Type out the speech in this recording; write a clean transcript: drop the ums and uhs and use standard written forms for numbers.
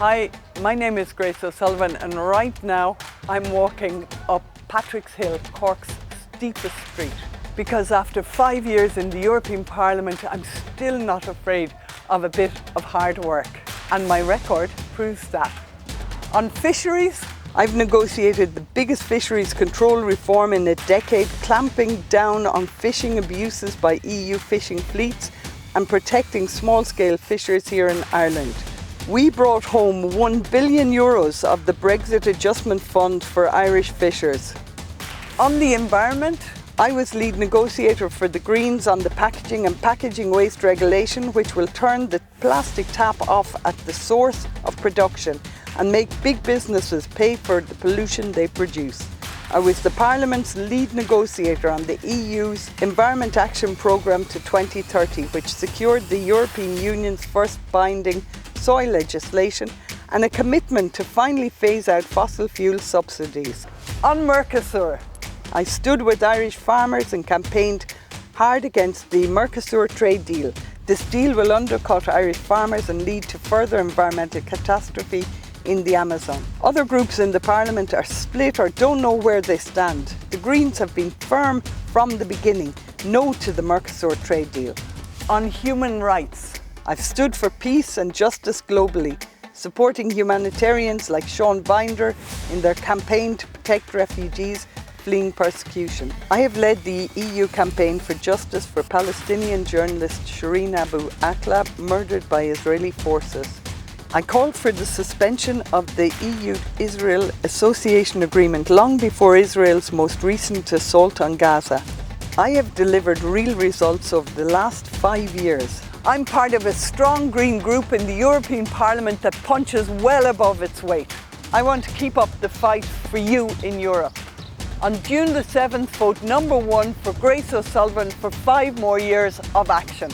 Hi, my name is Grace O'Sullivan and right now I'm walking up Patrick's Hill, Cork's steepest street. Because after 5 years in the European Parliament, I'm still not afraid of a bit of hard work. And my record proves that. On fisheries, I've negotiated the biggest fisheries control reform in a decade, clamping down on fishing abuses by EU fishing fleets and protecting small-scale fishers here in Ireland. We brought home €1 billion of the Brexit Adjustment Fund for Irish fishers. On the environment, I was lead negotiator for the Greens on the packaging and packaging waste regulation, which will turn the plastic tap off at the source of production and make big businesses pay for the pollution they produce. I was the Parliament's lead negotiator on the EU's Environment Action Programme to 2030, which secured the European Union's first binding soil legislation and a commitment to finally phase out fossil fuel subsidies. On Mercosur, I stood with Irish farmers and campaigned hard against the Mercosur trade deal. This deal will undercut Irish farmers and lead to further environmental catastrophe in the Amazon. Other groups in the Parliament are split or don't know where they stand. The Greens have been firm from the beginning, no to the Mercosur trade deal. On human rights, I've stood for peace and justice globally, supporting humanitarians like Sean Binder in their campaign to protect refugees fleeing persecution. I have led the EU campaign for justice for Palestinian journalist Shireen Abu Akleh, murdered by Israeli forces. I called for the suspension of the EU-Israel Association Agreement long before Israel's most recent assault on Gaza. I have delivered real results over the last 5 years. I'm part of a strong Green group in the European Parliament that punches well above its weight. I want to keep up the fight for you in Europe. On June the 7th, vote number 1 for Grace O'Sullivan for 5 more years of action.